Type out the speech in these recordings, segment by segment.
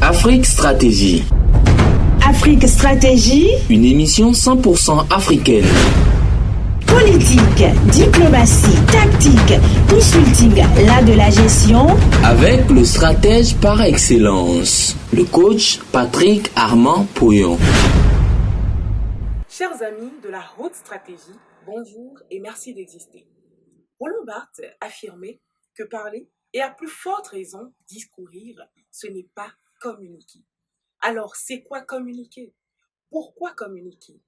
Afrique Stratégie. Afrique Stratégie. Une émission 100% africaine. Politique, diplomatie, tactique, consulting, l'art de la gestion. Avec le stratège par excellence, le coach Patrick Armand Pouillon. Chers amis de la haute stratégie, bonjour et merci d'exister. Roland Barthes affirmait que parler et à plus forte raison discourir, ce n'est pas communiquer. Alors, c'est quoi communiquer? Pourquoi communiquer?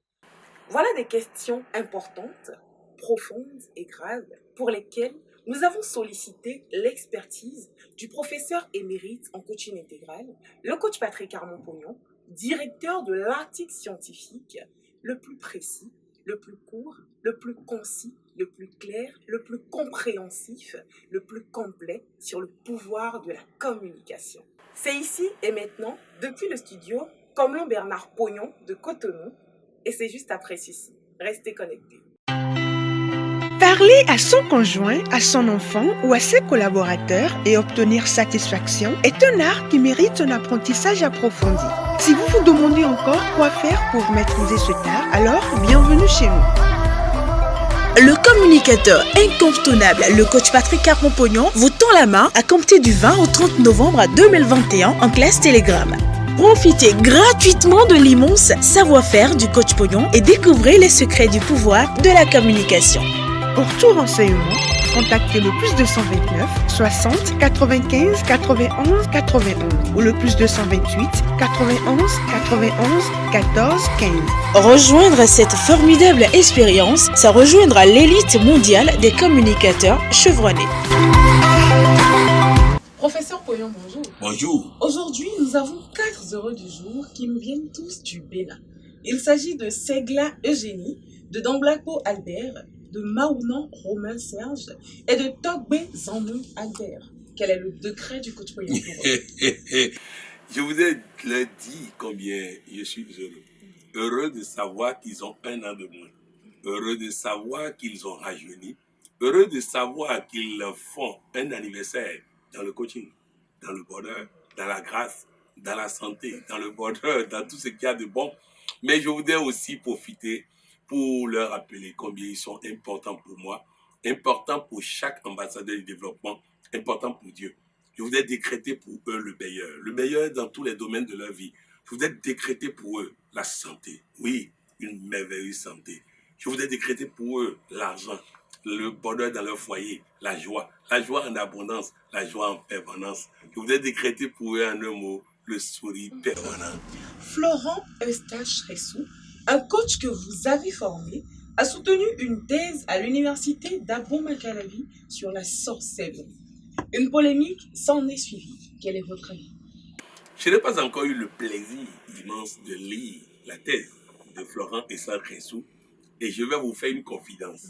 Voilà des questions importantes, profondes et graves pour lesquelles nous avons sollicité l'expertise du professeur émérite en coaching intégral, le coach Patrick Armand Pouillon, directeur de l'article scientifique le plus précis, le plus court, le plus concis, le plus clair, le plus compréhensif, le plus complet sur le pouvoir de la communication. C'est ici et maintenant, depuis le studio, Comlon Bernard Pouillon de Cotonou, et c'est juste après ceci. Restez connectés. Parler à son conjoint, à son enfant ou à ses collaborateurs et obtenir satisfaction est un art qui mérite un apprentissage approfondi. Si vous vous demandez encore quoi faire pour maîtriser cet art, alors bienvenue chez nous. Le communicateur incontournable, le coach Patrick Armand Pouillon, vous tend la main à compter du 20 au 30 novembre 2021 en classe Telegram. Profitez gratuitement de l'immense savoir-faire du coach Pouillon et découvrez les secrets du pouvoir de la communication. Pour tout renseignement, contactez le +229 60 95 91 91 ou le +228 91 91 14 15. Rejoindre cette formidable expérience, c'est rejoindre l'élite mondiale des communicateurs chevronnés. Professeur Pouillon, bonjour. Bonjour. Aujourd'hui, nous avons 4 heureux du jour qui nous viennent tous du Bénin. Il s'agit de Segla Eugénie, de Damblako Albert, de Maounan Romain Serge et de Togbe Zanou Albert. Quel est le décret du coach Pouillon pour eux? Je vous ai dit combien je suis heureux. Heureux de savoir qu'ils ont 1 an de moins. Heureux de savoir qu'ils ont rajeuni. Heureux de savoir qu'ils font un anniversaire dans le coaching, dans le bonheur, dans la grâce, dans la santé, dans le bonheur, dans tout ce qu'il y a de bon. Mais je voudrais aussi profiter pour leur rappeler combien ils sont importants pour moi, importants pour chaque ambassadeur du développement, importants pour Dieu. Je voudrais décréter pour eux le meilleur dans tous les domaines de leur vie. Je voudrais décréter pour eux la santé, oui, une merveilleuse santé. Je voudrais décréter pour eux l'argent, le bonheur dans leur foyer, la joie en abondance, la joie en permanence. Je voudrais décréter pour eux en un mot, le sourire permanent. Florent Eustache Ressou, un coach que vous avez formé, a soutenu une thèse à l'université d'Abo-Makalavi sur la sorcellerie. Une polémique s'en est suivie. Quel est votre avis? Je n'ai pas encore eu le plaisir immense de lire la thèse de Florent Eustache Ressou et je vais vous faire une confidence.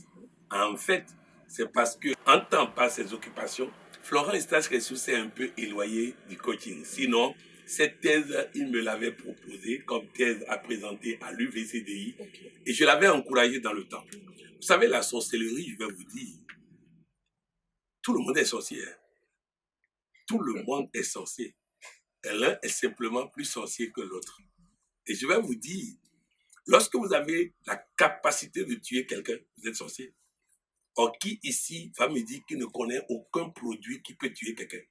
En fait, c'est parce que, en temps par ses occupations, Florent Eustache Ressou s'est un peu éloigné du coaching. Sinon, cette thèse, il me l'avait proposée comme thèse à présenter à l'UVCDI et je l'avais encouragé dans le temps. Vous savez, la sorcellerie, je vais vous dire, tout le monde est sorcier. Tout le monde est sorcier. Et l'un est simplement plus sorcier que l'autre. Et je vais vous dire, lorsque vous avez la capacité de tuer quelqu'un, vous êtes sorcier. Or, qui ici va me dire qu'il ne connaît aucun produit qui peut tuer quelqu'un?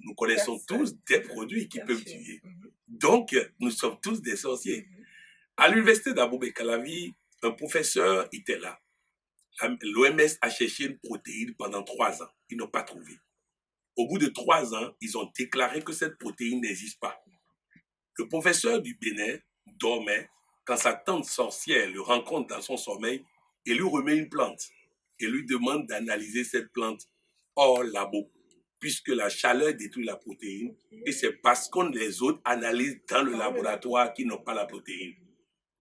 Nous connaissons tous des produits qui peuvent tuer. Donc, nous sommes tous des sorciers. À l'université d'Abo-Makalavi, un professeur était là. L'OMS a cherché une protéine pendant 3 ans. Ils n'ont pas trouvé. Au bout de 3 ans, ils ont déclaré que cette protéine n'existe pas. Le professeur du Bénin dormait quand sa tante sorcière le rencontre dans son sommeil et lui remet une plante et lui demande d'analyser cette plante hors labo, puisque la chaleur détruit la protéine et c'est parce qu'on les autres analysent dans le laboratoire qu'ils n'ont pas la protéine.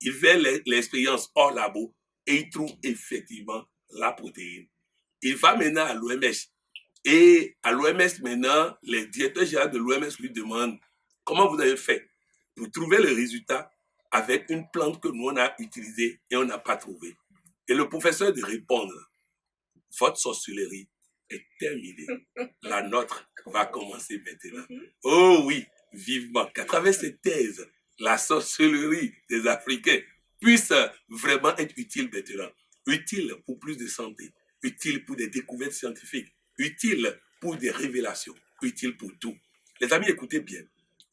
Il fait l'expérience hors labo et il trouve effectivement la protéine. Il va maintenant à l'OMS et à l'OMS maintenant, les directeurs généraux de l'OMS lui demandent comment vous avez fait pour trouver le résultat avec une plante que nous on a utilisée et on n'a pas trouvé. Et le professeur de répondre, votre sorcellerie est terminée. La nôtre va commencer maintenant. Oh oui, vivement qu'à travers cette thèse, la sorcellerie des Africains puisse vraiment être utile maintenant. Utile pour plus de santé, utile pour des découvertes scientifiques, utile pour des révélations, utile pour tout. Les amis, écoutez bien.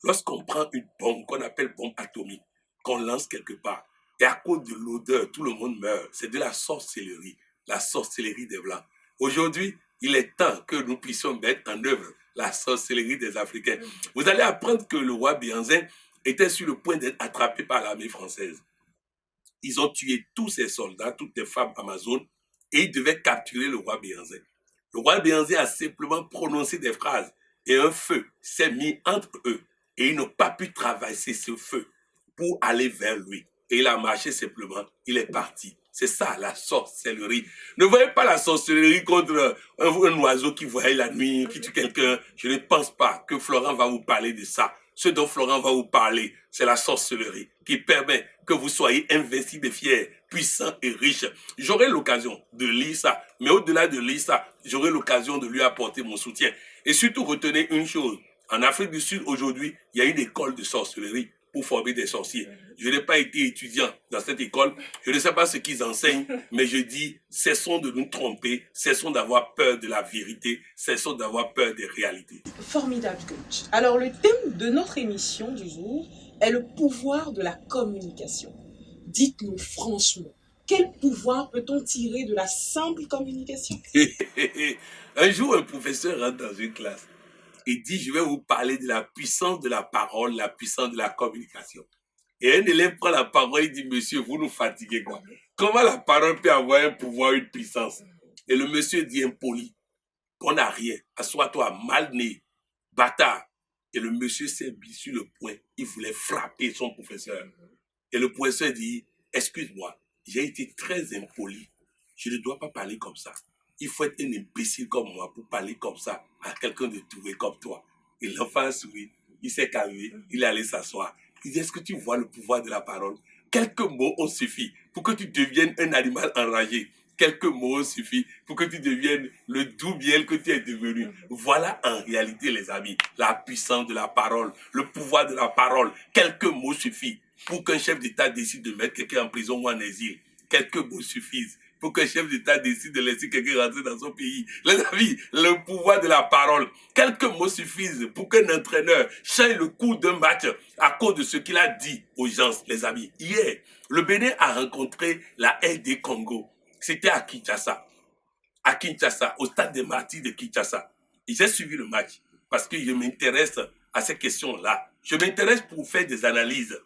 Lorsqu'on prend une bombe qu'on appelle bombe atomique, qu'on lance quelque part, et à cause de l'odeur, tout le monde meurt, c'est de la sorcellerie des Blancs. Aujourd'hui, il est temps que nous puissions mettre en œuvre la sorcellerie des Africains. Vous allez apprendre que le roi Bianzin était sur le point d'être attrapé par l'armée française. Ils ont tué tous ses soldats, toutes les femmes amazones, et ils devaient capturer le roi Bianzin. Le roi Bianzin a simplement prononcé des phrases, et un feu s'est mis entre eux, et ils n'ont pas pu traverser ce feu pour aller vers lui. Et il a marché simplement, il est parti. C'est ça la sorcellerie. Ne voyez pas la sorcellerie contre un oiseau qui voyait la nuit, qui tue quelqu'un. Je ne pense pas que Florent va vous parler de ça. Ce dont Florent va vous parler, c'est la sorcellerie qui permet que vous soyez invincible et fier, puissant et riche. J'aurai l'occasion de lire ça, mais au-delà de lire ça, j'aurai l'occasion de lui apporter mon soutien. Et surtout, retenez une chose. En Afrique du Sud, aujourd'hui, il y a une école de sorcellerie pour former des sorciers. Je n'ai pas été étudiant dans cette école. Je ne sais pas ce qu'ils enseignent, mais je dis, cessons de nous tromper, cessons d'avoir peur de la vérité, cessons d'avoir peur des réalités. Formidable, coach. Alors, le thème de notre émission du jour est le pouvoir de la communication. Dites-nous franchement, quel pouvoir peut-on tirer de la simple communication? Un jour, un professeur rentre dans une classe et dit, je vais vous parler de la puissance de la parole, la puissance de la communication. Et un élève prend la parole et dit, monsieur, vous nous fatiguez quoi? Comment la parole peut avoir un pouvoir, une puissance? Et le monsieur dit, impoli, qu'on n'a rien, assois-toi, mal né, bâtard. Et le monsieur s'est mis sur le point, il voulait frapper son professeur. Et le professeur dit, excuse-moi, j'ai été très impoli, je ne dois pas parler comme ça. Il faut être un imbécile comme moi pour parler comme ça à quelqu'un de doué comme toi. Et l'enfant a souri, il s'est calmé, il est allé s'asseoir. Il dit, est-ce que tu vois le pouvoir de la parole? Quelques mots ont suffi pour que tu deviennes un animal enragé. Quelques mots ont suffi pour que tu deviennes le doux miel que tu es devenu. Voilà en réalité, les amis, la puissance de la parole, le pouvoir de la parole. Quelques mots suffisent pour qu'un chef d'État décide de mettre quelqu'un en prison ou en exil. Quelques mots suffisent pour qu'un chef d'État décide de laisser quelqu'un rentrer dans son pays. Les amis, le pouvoir de la parole. Quelques mots suffisent pour qu'un entraîneur change le cours d'un match à cause de ce qu'il a dit aux gens, les amis. Hier, le Bénin a rencontré la RD Congo. C'était à Kinshasa. À Kinshasa, au stade des Martyrs de Kinshasa. Et j'ai suivi le match parce que je m'intéresse à ces questions-là. Je m'intéresse pour faire des analyses.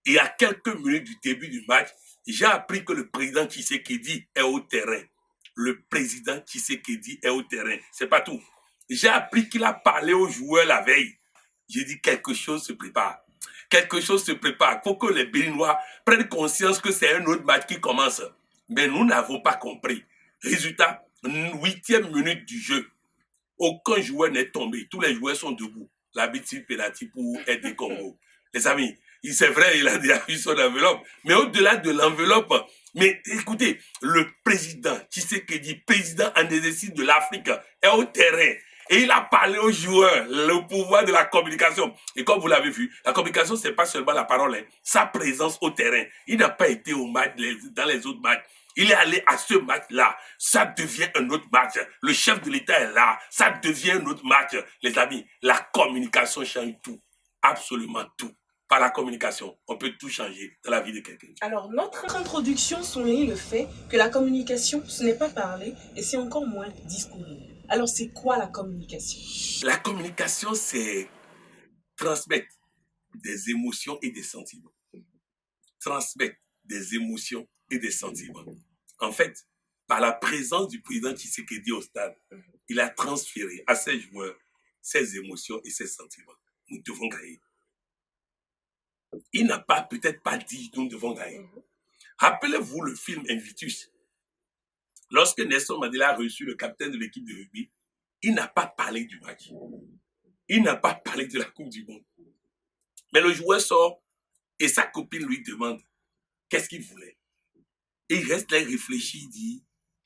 Et à quelques minutes du début du match, j'ai appris que le président Tshisekedi est au terrain. Le président Tshisekedi est au terrain. C'est pas tout. J'ai appris qu'il a parlé aux joueurs la veille. J'ai dit quelque chose se prépare. Quelque chose se prépare. Il faut que les Béninois prennent conscience que c'est un autre match qui commence. Mais nous n'avons pas compris. Résultat, 8e minute du jeu. Aucun joueur n'est tombé. Tous les joueurs sont debout. L'arbitre tire penalty pour aider Congo. Les amis, c'est vrai, il a déjà vu son enveloppe. Mais au-delà de l'enveloppe, mais écoutez, le président Tshisekedi, président en exercice de l'Afrique, est au terrain. Et il a parlé aux joueurs, le pouvoir de la communication. Et comme vous l'avez vu, la communication, c'est pas seulement la parole, hein, sa présence au terrain. Il n'a pas été au match, dans les autres matchs. Il est allé à ce match-là. Ça devient un autre match. Le chef de l'État est là. Ça devient un autre match. Les amis, la communication change tout. Absolument tout. Par la communication, on peut tout changer dans la vie de quelqu'un. Alors, notre introduction souligne le fait que la communication, ce n'est pas parler et c'est encore moins discourir. Alors, c'est quoi la communication? La communication, c'est transmettre des émotions et des sentiments. Transmettre des émotions et des sentiments. En fait, par la présence du président Tshisekedi au stade, il a transféré à ses joueurs ses émotions et ses sentiments. Nous devons gagner. Il n'a pas, peut-être pas dit, nous devons gagner. Rappelez-vous le film Invictus. Lorsque Nelson Mandela a reçu le capitaine de l'équipe de rugby, il n'a pas parlé du match. Il n'a pas parlé de la Coupe du Monde. Mais le joueur sort et sa copine lui demande qu'est-ce qu'il voulait. Et il reste là, il réfléchit, il dit,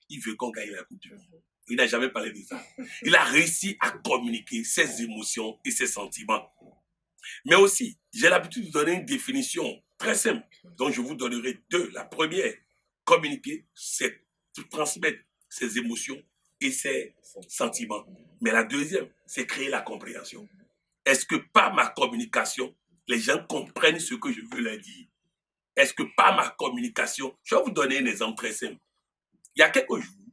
il veut qu'on gagne la Coupe du Monde. Il n'a jamais parlé de ça. Il a réussi à communiquer ses émotions et ses sentiments. Mais aussi, j'ai l'habitude de donner une définition très simple, dont je vous donnerai deux. La première, communiquer, c'est transmettre ses émotions et ses sentiments. Mais la deuxième, c'est créer la compréhension. Est-ce que par ma communication, les gens comprennent ce que je veux leur dire? Est-ce que par ma communication, je vais vous donner un exemple très simple. Il y a quelques jours,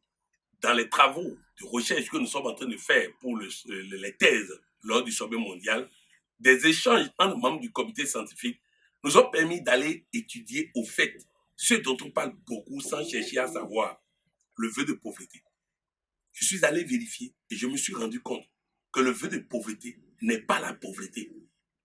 dans les travaux de recherche que nous sommes en train de faire pour les thèses lors du sommet mondial, des échanges entre membres du comité scientifique nous ont permis d'aller étudier au fait ce dont on parle beaucoup sans chercher à savoir, le vœu de pauvreté. Je suis allé vérifier et je me suis rendu compte que le vœu de pauvreté n'est pas la pauvreté.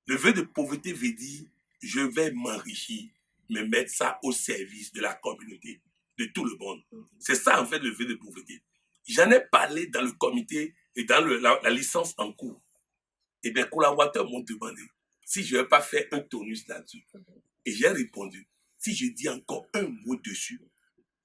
Le vœu de pauvreté veut dire je vais m'enrichir, me mettre ça au service de la communauté, de tout le monde. C'est ça en fait le vœu de pauvreté. J'en ai parlé dans le comité et dans la licence en cours. Et bien, collaborateurs m'ont demandé si je ne vais pas faire un tonus là-dessus. Et j'ai répondu, si je dis encore un mot dessus,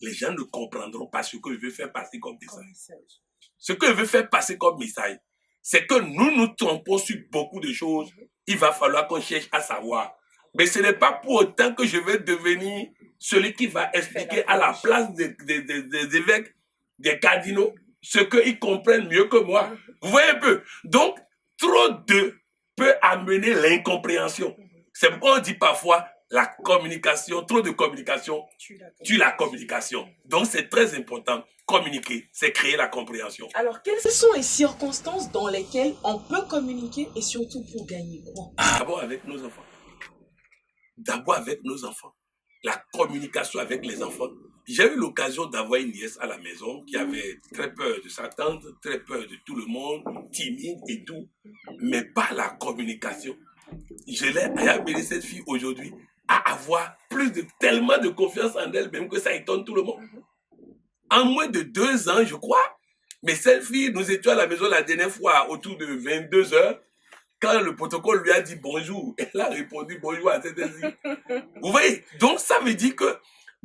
les gens ne comprendront pas ce que je veux faire passer comme message. Ce que je veux faire passer comme message, c'est que nous nous trompons sur beaucoup de choses. Il va falloir qu'on cherche à savoir. Mais ce n'est pas pour autant que je vais devenir celui qui va expliquer à la place des évêques, des cardinaux, ce qu'ils comprennent mieux que moi. Vous voyez un peu? Donc, trop de peut amener l'incompréhension. C'est pourquoi on dit parfois la communication, trop de communication tue la communication. Donc, c'est très important. Communiquer, c'est créer la compréhension. Alors, quelles sont les circonstances dans lesquelles on peut communiquer et surtout pour gagner quoi? D'abord avec nos enfants. D'abord avec nos enfants. La communication avec les enfants. J'ai eu l'occasion d'avoir une nièce à la maison qui avait très peur de sa tante, très peur de tout le monde, timide et tout, mais pas la communication. Je l'ai amené cette fille aujourd'hui à avoir tellement de confiance en elle, même que ça étonne tout le monde. En moins de 2 ans, je crois, mais cette fille, nous étions à la maison la dernière fois autour de 22 heures. Quand le protocole lui a dit bonjour, elle a répondu bonjour à cette fille. Vous voyez? Donc ça veut dire que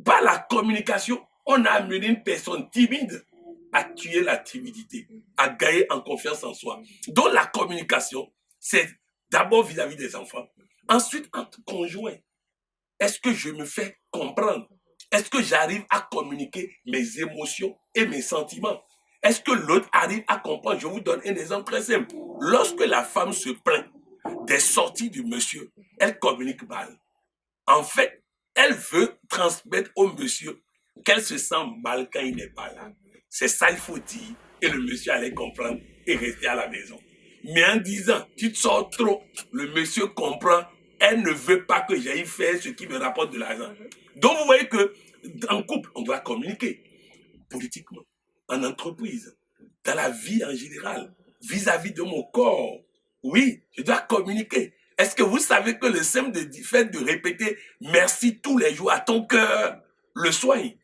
par la communication, on a amené une personne timide à tuer la timidité, à gagner en confiance en soi. Donc la communication, c'est d'abord vis-à-vis des enfants. Ensuite, entre conjoints, est-ce que je me fais comprendre? Est-ce que j'arrive à communiquer mes émotions et mes sentiments? Est-ce que l'autre arrive à comprendre? Je vous donne un exemple très simple. Lorsque la femme se plaint des sorties du monsieur, elle communique mal. En fait, elle veut transmettre au monsieur qu'elle se sent mal quand il n'est pas là. C'est ça il faut dire et le monsieur allait comprendre et rester à la maison. Mais en disant, tu te sors trop, le monsieur comprend, elle ne veut pas que j'aille faire ce qui me rapporte de l'argent. Donc vous voyez que en couple, on doit communiquer politiquement, en entreprise, dans la vie en général, vis-à-vis de mon corps. Oui, je dois communiquer. Est-ce que vous savez que le simple fait de répéter merci tous les jours à ton cœur le soigne?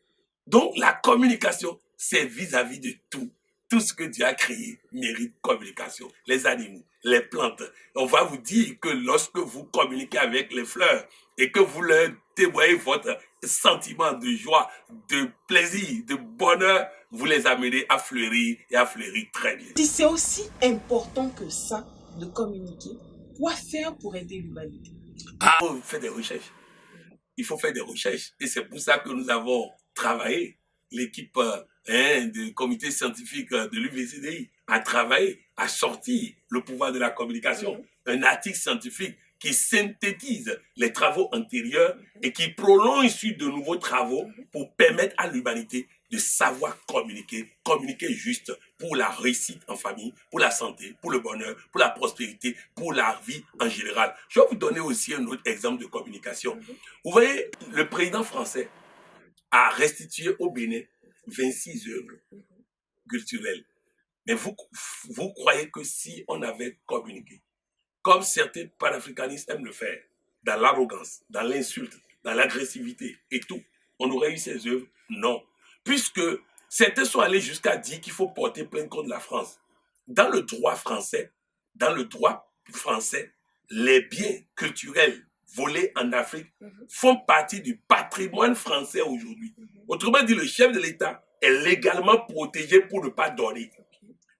Donc la communication, c'est vis-à-vis de tout. Tout ce que Dieu a créé mérite communication. Les animaux, les plantes. On va vous dire que lorsque vous communiquez avec les fleurs et que vous leur témoignez votre sentiment de joie, de plaisir, de bonheur, vous les amenez à fleurir et à fleurir très bien. Si c'est aussi important que ça de communiquer, quoi faire pour aider l'humanité? Il faut faire des recherches. Il faut faire des recherches. Et c'est pour ça que nous avons travaillé. L'équipe du comité scientifique de l'UVCDI a travaillé à sortir le pouvoir de la communication. Un article scientifique qui synthétise les travaux antérieurs et qui prolonge sur de nouveaux travaux pour permettre à l'humanité de savoir communiquer juste pour la réussite en famille, pour la santé, pour le bonheur, pour la prospérité, pour la vie en général. Je vais vous donner aussi un autre exemple de communication. Vous voyez, le président français a restitué au Bénin 26 œuvres culturelles. Mais vous croyez que si on avait communiqué, comme certains panafricanistes aiment le faire, dans l'arrogance, dans l'insulte, dans l'agressivité et tout, on aurait eu ces œuvres? Non. Puisque certains sont allés jusqu'à dire qu'il faut porter plainte contre la France. Dans le droit français, les biens culturels volés en Afrique font partie du patrimoine français aujourd'hui. Autrement dit, le chef de l'État est légalement protégé pour ne pas donner.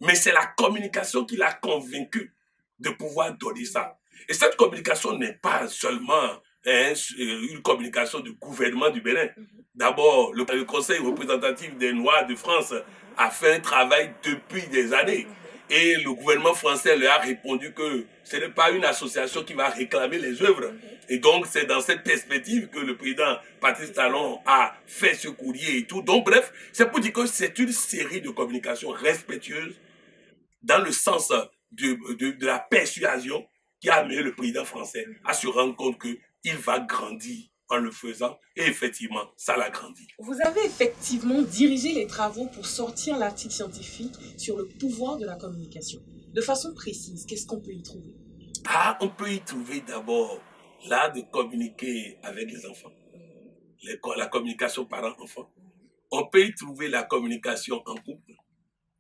Mais c'est la communication qui l'a convaincu de pouvoir donner ça. Et cette communication n'est pas seulement une communication du gouvernement du Bénin. D'abord, le Conseil représentatif des Noirs de France a fait un travail depuis des années. Et le gouvernement français leur a répondu que ce n'est pas une association qui va réclamer les œuvres. Et donc, c'est dans cette perspective que le président Patrice Talon a fait ce courrier et tout. Donc, bref, c'est pour dire que c'est une série de communications respectueuses dans le sens de la persuasion qui a amené le président français à se rendre compte qu'il va grandir en le faisant. Et effectivement, ça l'a grandi. Vous avez effectivement dirigé les travaux pour sortir l'article scientifique sur le pouvoir de la communication. De façon précise, qu'est-ce qu'on peut y trouver? On peut y trouver d'abord l'art de communiquer avec les enfants. La communication parent-enfant. On peut y trouver la communication en couple.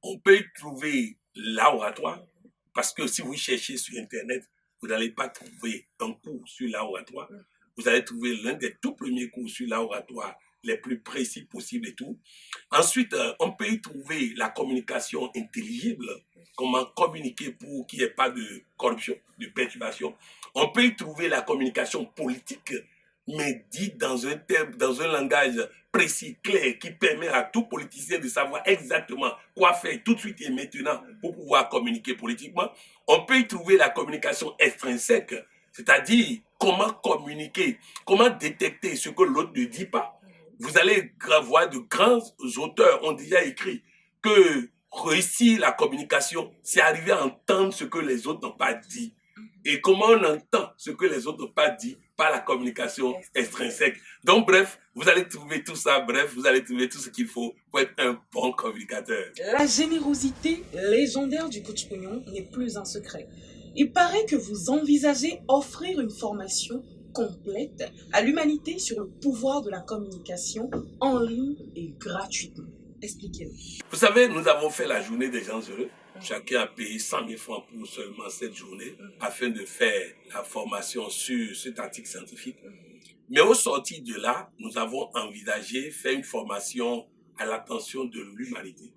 On peut y trouver l'oratoire. Parce que si vous cherchez sur Internet, vous n'allez pas trouver un cours sur l'oratoire. Vous allez trouver l'un des tout premiers cours sur l'oratoire, les plus précis possibles et tout. Ensuite, on peut y trouver la communication intelligible. Comment communiquer pour qu'il n'y ait pas de corruption, de perturbation. On peut y trouver la communication politique, mais dite dans un terme, dans un langage précis, clair, qui permet à tout politicien de savoir exactement quoi faire tout de suite et maintenant pour pouvoir communiquer politiquement. On peut y trouver la communication extrinsèque, c'est-à-dire comment communiquer, comment détecter ce que l'autre ne dit pas. Vous allez voir de grands auteurs ont déjà écrit que réussir la communication, c'est arriver à entendre ce que les autres n'ont pas dit. Et comment on entend ce que les autres n'ont pas dit? Par la communication extrinsèque. Donc bref, vous allez trouver tout ça, vous allez trouver tout ce qu'il faut pour être un bon communicateur. La générosité légendaire du coach Pognon n'est plus un secret. Il paraît que vous envisagez offrir une formation complète à l'humanité sur le pouvoir de la communication en ligne et gratuitement. Expliquez-nous. Vous savez, nous avons fait la journée des gens heureux. Chacun a payé 100 000 francs pour seulement cette journée afin de faire la formation sur cet article scientifique. Mais au sortir de là, nous avons envisagé faire une formation à l'attention de l'humanité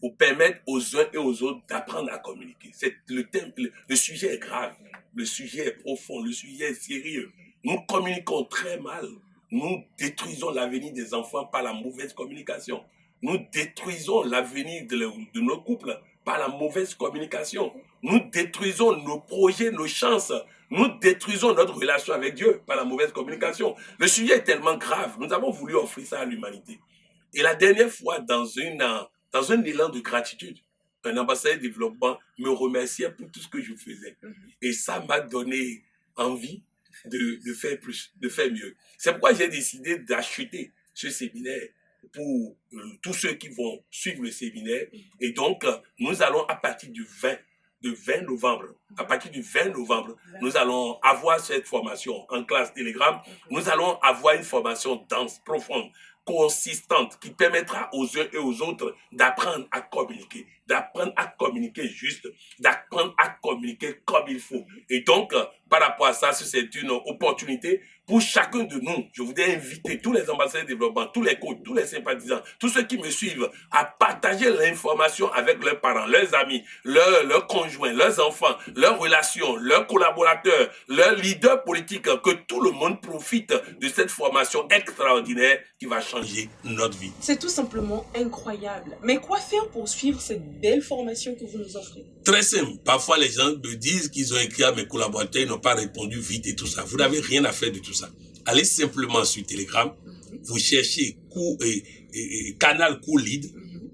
pour permettre aux uns et aux autres d'apprendre à communiquer. Le sujet est grave, le sujet est profond, le sujet est sérieux. Nous communiquons très mal. Nous détruisons l'avenir des enfants par la mauvaise communication. Nous détruisons l'avenir de nos couples par la mauvaise communication. Nous détruisons nos projets, nos chances. Nous détruisons notre relation avec Dieu par la mauvaise communication. Le sujet est tellement grave. Nous avons voulu offrir ça à l'humanité. Et la dernière fois, dans un élan de gratitude, un ambassadeur de développement me remerciait pour tout ce que je faisais. Et ça m'a donné envie de faire plus, de faire mieux. C'est pourquoi j'ai décidé d'acheter ce séminaire pour tous ceux qui vont suivre le séminaire. Et donc, nous allons à partir du 20 novembre, nous allons avoir cette formation en classe Telegram. Nous allons avoir une formation dense, profonde, consistante, qui permettra aux uns et aux autres d'apprendre à communiquer juste, d'apprendre à communiquer comme il faut. Et donc, par rapport à ça, c'est une opportunité pour chacun de nous. Je voudrais inviter tous les ambassadeurs de développement, tous les coachs, tous les sympathisants, tous ceux qui me suivent, à partager l'information avec leurs parents, leurs amis, leurs conjoints, leurs enfants, leurs relations, leurs collaborateurs, leurs leaders politiques, que tout le monde profite de cette formation extraordinaire qui va changer notre vie. C'est tout simplement incroyable. Mais quoi faire pour suivre cette belle formation que vous nous offrez? Très simple. Parfois, les gens me disent qu'ils ont écrit à mes collaborateurs, ils n'ont pas répondu vite et tout ça. Vous n'avez rien à faire de tout ça. Allez simplement sur Telegram, vous cherchez Canal Cours Lead,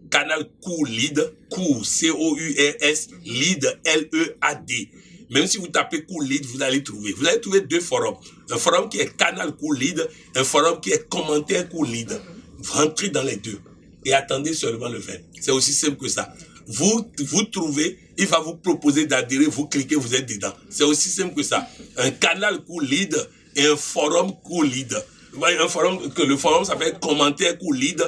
Canal Cours Lead, Cours C-O-U-R-S, Lead L-E-A-D. Même si vous tapez Cours Lead, vous allez trouver. Vous allez trouver deux forums. Un forum qui est Canal Cours Lead, un forum qui est Commentaire Cours Lead. Vous rentrez dans les deux et attendez seulement le 20. C'est aussi simple que ça. Vous trouvez, il va vous proposer d'adhérer, vous cliquez, vous êtes dedans. C'est aussi simple que ça. Un canal Cours Lead et un forum Cours Lead. Le forum s'appelle Commentaire Cours Lead,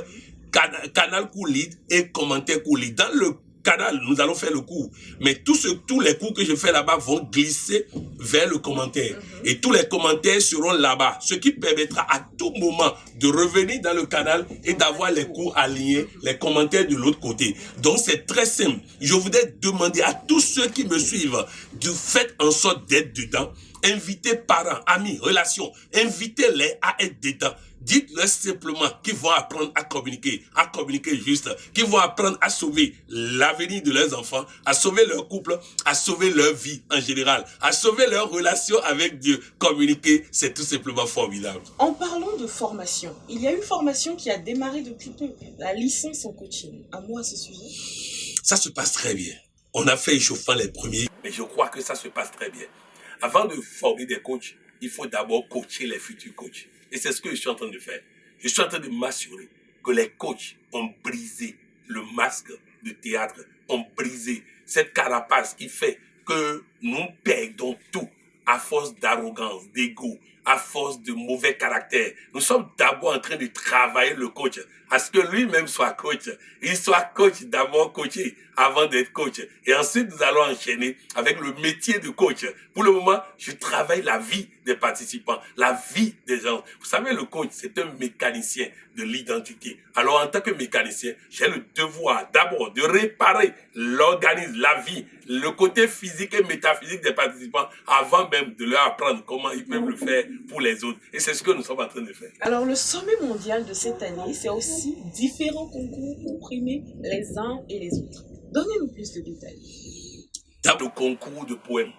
Canal Cours Lead et Commentaire Cours Lead. Dans le canal, nous allons faire le cours. Mais tous les cours que je fais là-bas vont glisser vers le commentaire. Et tous les commentaires seront là-bas. Ce qui permettra à tout moment de revenir dans le canal et d'avoir les cours alignés, les commentaires de l'autre côté. Donc c'est très simple. Je voudrais demander à tous ceux qui me suivent de faire en sorte d'être dedans. Invitez parents, amis, relations, invitez-les à être dedans. Dites-leur simplement qu'ils vont apprendre à communiquer juste, qu'ils vont apprendre à sauver l'avenir de leurs enfants, à sauver leur couple, à sauver leur vie en général, à sauver leur relation avec Dieu. Communiquer, c'est tout simplement formidable. En parlant de formation, il y a une formation qui a démarré depuis peu, la licence en coaching. Un mot à ce sujet? Ça se passe très bien. On a fait échauffant les premiers, mais je crois que ça se passe très bien. Avant de former des coachs, il faut d'abord coacher les futurs coachs. Et c'est ce que je suis en train de faire. Je suis en train de m'assurer que les coachs ont brisé le masque de théâtre, ont brisé cette carapace qui fait que nous perdons tout à force d'arrogance, d'ego, à force de mauvais caractère. Nous sommes d'abord en train de travailler le coach, à ce que lui-même soit coach. Il soit coach d'abord coaché avant d'être coach. Et ensuite, nous allons enchaîner avec le métier de coach. Pour le moment, je travaille la vie des participants, la vie des gens. Vous savez, le coach, c'est un mécanicien de l'identité. Alors, en tant que mécanicien, j'ai le devoir d'abord de réparer l'organisme, la vie, le côté physique et métaphysique des participants avant même de leur apprendre comment ils peuvent le faire pour les autres. Et c'est ce que nous sommes en train de faire. Alors, le sommet mondial de cette année, c'est aussi différents concours pour primer les uns et les autres. Donnez-nous plus de détails. Dans le concours de poèmes,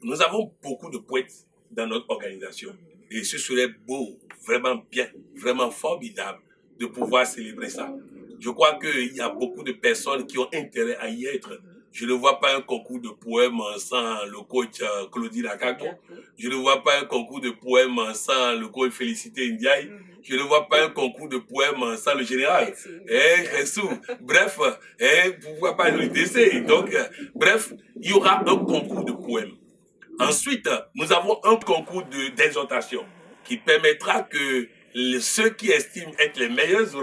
nous avons beaucoup de poètes dans notre organisation. Et ce serait beau, vraiment bien, vraiment formidable de pouvoir célébrer ça. Je crois qu'il y a beaucoup de personnes qui ont intérêt à y être. Je ne vois pas un concours de poèmes sans le coach Claudie Lakato. Je ne vois pas un concours de poèmes sans le coach Félicité Ndiaye. Je ne vois pas un concours de poèmes sans le général. Bref, pourquoi pas le décès. Donc, bref, il y aura un concours de poèmes. Ensuite, nous avons un concours d'exhortation qui permettra que ceux qui estiment être les meilleurs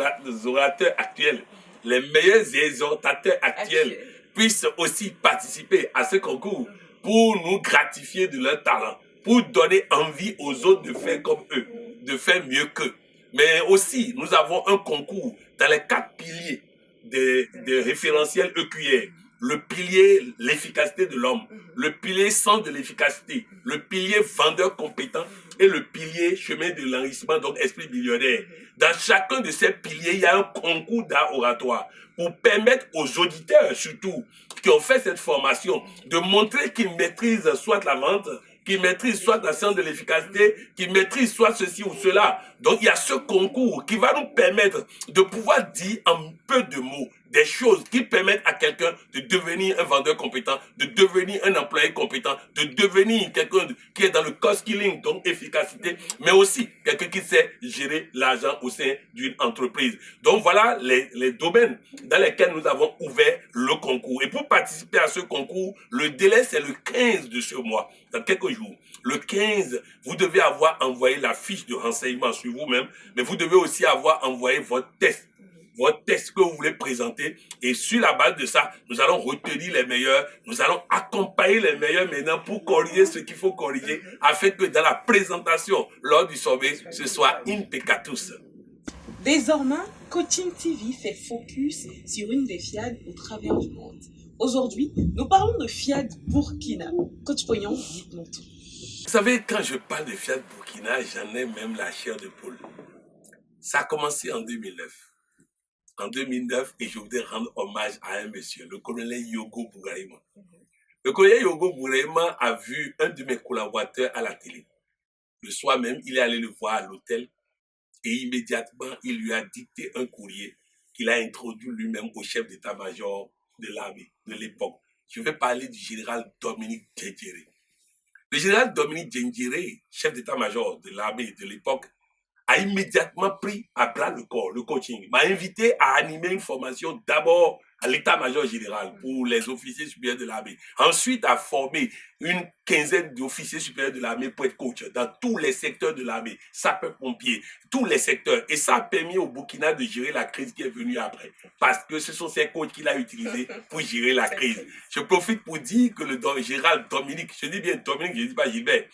orateurs actuels, les meilleurs exhortateurs actuels, puissent aussi participer à ce concours pour nous gratifier de leur talent, pour donner envie aux autres de faire comme eux, de faire mieux qu'eux. Mais aussi, nous avons un concours dans les 4 piliers des référentiels EQR. Le pilier, l'efficacité de l'homme. Le pilier, centre de l'efficacité. Le pilier, vendeur compétent. Et le pilier, chemin de l'enrichissement, donc esprit millionnaire. Dans chacun de ces piliers, il y a un concours d'art oratoire pour permettre aux auditeurs, surtout, qui ont fait cette formation, de montrer qu'ils maîtrisent soit la vente, qu'ils maîtrisent soit la science de l'efficacité, qu'ils maîtrisent soit ceci ou cela. Donc, il y a ce concours qui va nous permettre de pouvoir dire en peu de mots des choses qui permettent à quelqu'un de devenir un vendeur compétent, de devenir un employé compétent, de devenir quelqu'un qui est dans le cost killing, donc efficacité, mais aussi quelqu'un qui sait gérer l'argent au sein d'une entreprise. Donc voilà les domaines dans lesquels nous avons ouvert le concours. Et pour participer à ce concours, le délai c'est le 15 de ce mois, dans quelques jours. Le 15, vous devez avoir envoyé la fiche de renseignement sur vous-même, mais vous devez aussi avoir envoyé votre test que vous voulez présenter, et sur la base de ça, nous allons retenir les meilleurs, nous allons accompagner les meilleurs maintenant pour corriger ce qu'il faut corriger, afin que dans la présentation, lors du sommet, ce soit impecatus. Désormais, Coaching TV fait focus sur une des FIAD au travers du monde. Aujourd'hui, nous parlons de FIAD Burkina. Coach Pognon, dites-nous tout. Vous savez, quand je parle de FIAD Burkina, j'en ai même la chair de poule. Ça a commencé en 2009. En 2009, et je voudrais rendre hommage à un monsieur, le colonel Yogo Bougaïma. Le colonel Yogo Bougaïma a vu un de mes collaborateurs à la télé. Le soir même, il est allé le voir à l'hôtel et immédiatement, il lui a dicté un courrier qu'il a introduit lui-même au chef d'état-major de l'armée de l'époque. Je vais parler du général Dominique Djendjéré. Le général Dominique Djendjéré, chef d'état-major de l'armée de l'époque, a immédiatement pris à bras le corps le coaching, m'a invité à animer une formation d'abord à l'état-major général pour les officiers supérieurs de l'armée. Ensuite, à former une quinzaine d'officiers supérieurs de l'armée pour être coach dans tous les secteurs de l'armée, sapeurs-pompiers, tous les secteurs. Et ça a permis au Burkina de gérer la crise qui est venue après. Parce que ce sont ces coachs qu'il a utilisés pour gérer la crise. Je profite pour dire que le général Dominique, je dis bien Dominique, je ne dis pas Gilbert,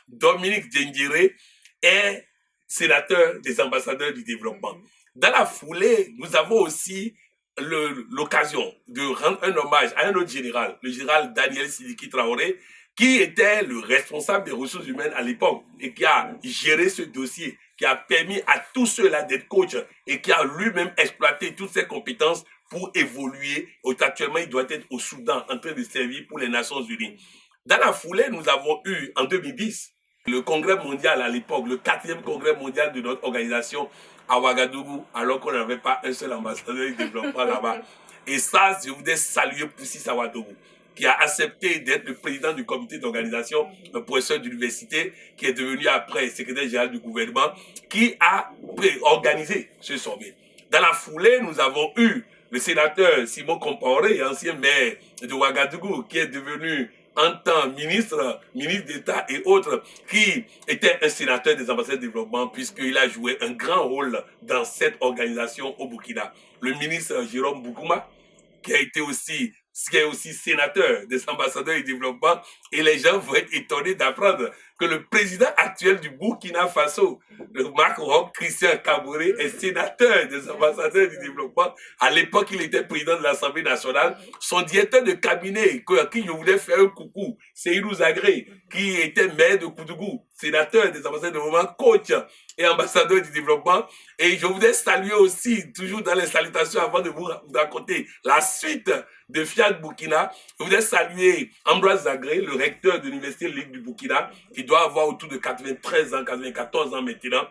Dominique Djendjiré est sénateur des ambassadeurs du développement. Dans la foulée, nous avons aussi l'occasion de rendre un hommage à un autre général, le général Daniel Sidiki Traoré, qui était le responsable des ressources humaines à l'époque et qui a géré ce dossier, qui a permis à tous ceux-là d'être coach et qui a lui-même exploité toutes ses compétences pour évoluer. Actuellement, il doit être au Soudan en train de servir pour les Nations Unies. Dans la foulée, nous avons eu en 2010 le congrès mondial à l'époque, le 4e congrès mondial de notre organisation à Ouagadougou, alors qu'on n'avait pas un seul ambassadeur de développement là-bas. Et ça, je voudrais saluer Poussi Ouagadougou, qui a accepté d'être le président du comité d'organisation, un professeur d'université, qui est devenu après secrétaire général du gouvernement, qui a organisé ce sommet. Dans la foulée, nous avons eu le sénateur Simon Compaoré, ancien maire de Ouagadougou, qui est devenu en tant ministre d'État et autres, qui était un sénateur des ambassadeurs de développement, puisqu'il a joué un grand rôle dans cette organisation au Burkina. Le ministre Jérôme Bougouma, qui est aussi sénateur des ambassadeurs du développement, et les gens vont être étonnés d'apprendre que le président actuel du Burkina Faso, le Marc Christian Kaboré, est sénateur des ambassadeurs du développement. À l'époque, il était président de l'Assemblée nationale. Son directeur de cabinet, à qui je voulais faire un coucou, Seydou Zagré, qui était maire de Koudougou, sénateur des ambassadeurs du développement, coach et ambassadeur du développement. Et je voudrais saluer aussi, toujours dans les salutations, avant de vous raconter la suite de Fiat Burkina, je voudrais saluer Ambroise Zagré, le recteur de l'Université Ligue du Burkina, qui doit avoir autour de 93 ans, 94 ans maintenant.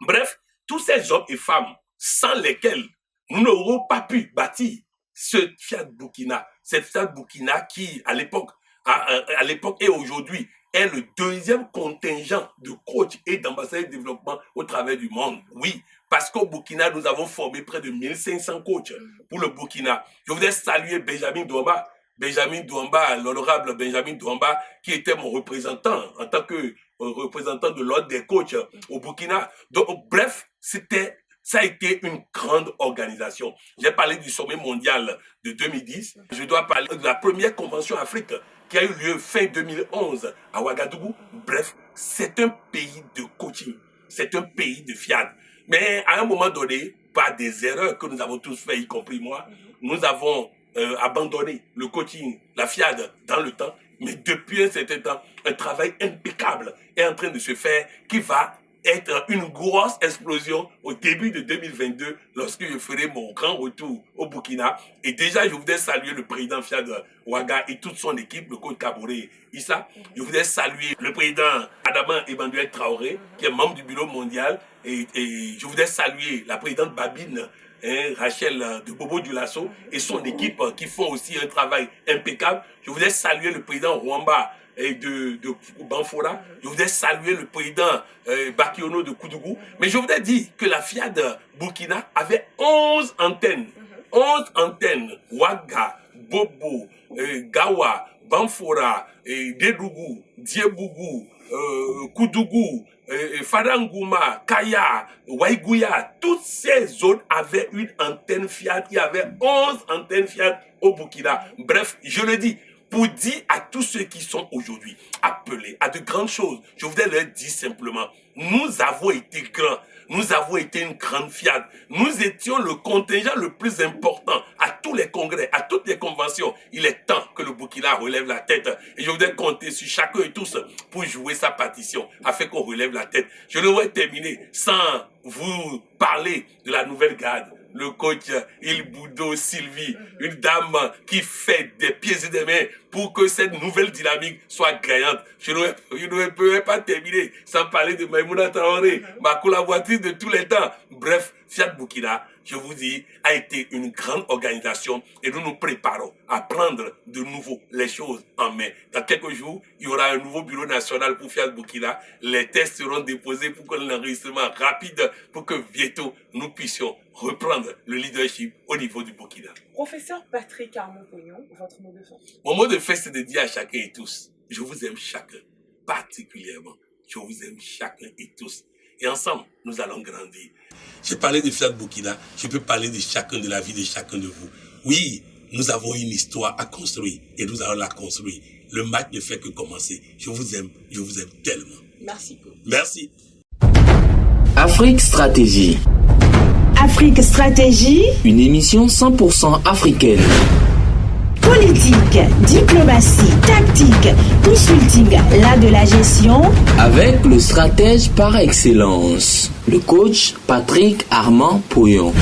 Bref, tous ces hommes et femmes sans lesquels nous n'aurons pas pu bâtir ce Fiat Burkina, cette Fiat Burkina qui, à l'époque et aujourd'hui, est le deuxième contingent de coachs et d'ambassadeurs de développement au travers du monde. Oui, parce qu'au Burkina, nous avons formé près de 1500 coachs pour le Burkina. Je voudrais saluer Benjamin Douamba, l'honorable Benjamin Douamba, qui était mon représentant en tant que représentant de l'ordre des coachs au Burkina. Donc, bref, ça a été une grande organisation. J'ai parlé du sommet mondial de 2010. Je dois parler de la première convention Afrique qui a eu lieu fin 2011 à Ouagadougou. Bref, c'est un pays de coaching. C'est un pays de FIAD. Mais à un moment donné, par des erreurs que nous avons tous fait, y compris moi, nous avons abandonné le coaching, la FIAD dans le temps. Mais depuis un certain temps, un travail impeccable est en train de se faire qui va être une grosse explosion au début de 2022 lorsque je ferai mon grand retour au Burkina. Et déjà, je voudrais saluer le président Fiad Ouaga et toute son équipe, le coach Kaboré Issa. Je voudrais saluer le président Adama Emmanuel Traoré, qui est membre du bureau mondial. Et je voudrais saluer la présidente Babine, Rachel de Bobo Dioulasso et son équipe qui font aussi un travail impeccable. Je voudrais saluer le président Rwamba et de Banfora. Je voudrais saluer le président Bakiono de Koudougou. Mais je voudrais dire que la FIAD Burkina avait 11 antennes. 11 antennes. Ouaga, Bobo, Gawa, Banfora, Dedougou, Diebougou, Koudougou, Fadangouma, Kaya, Waïgouya, toutes ces zones avaient une antenne Fiat. Il y avait 11 antennes Fiat au Burkina. Bref, je le dis, pour dire à tous ceux qui sont aujourd'hui appelés à de grandes choses, je voudrais leur dire simplement, nous avons été grands, nous avons été une grande Fiat, nous étions le contingent le plus important à tous les congrès, à toutes les conventions. Il est temps que le Burkina relève la tête et je voudrais compter sur chacun et tous pour jouer sa partition afin qu'on relève la tête. Je ne voudrais terminer sans vous parler de la nouvelle garde. Le coach Il Boudo Sylvie, une dame qui fait des pieds et des mains pour que cette nouvelle dynamique soit gagnante. Je ne pourrais pas terminer sans parler de Maïmouna Traoré, ma collaboratrice de tous les temps. Bref, Fiat Burkina, je vous dis, a été une grande organisation et nous nous préparons à prendre de nouveau les choses en main. Dans quelques jours, il y aura un nouveau bureau national pour Fiat Burkina. Les tests seront déposés pour que l'enregistrement rapide, pour que bientôt nous puissions reprendre le leadership au niveau du Burkina. Professeur Patrick Armand-Pognon, votre mot de fin. Mon mot de fin, c'est de dire à chacun et tous, je vous aime chacun, particulièrement. Je vous aime chacun et tous. Et ensemble, nous allons grandir. J'ai parlé de Fiat Burkina, je peux parler de chacun, de la vie de chacun de vous. Oui, nous avons une histoire à construire et nous allons la construire. Le match ne fait que commencer. Je vous aime tellement. Merci beaucoup. Merci. Afrique Stratégie. Afrique Stratégie. Une émission 100% africaine. Politique, diplomatie, tactique, consulting, l'art de la gestion. Avec le stratège par excellence, le coach Patrick Armand-Pognon.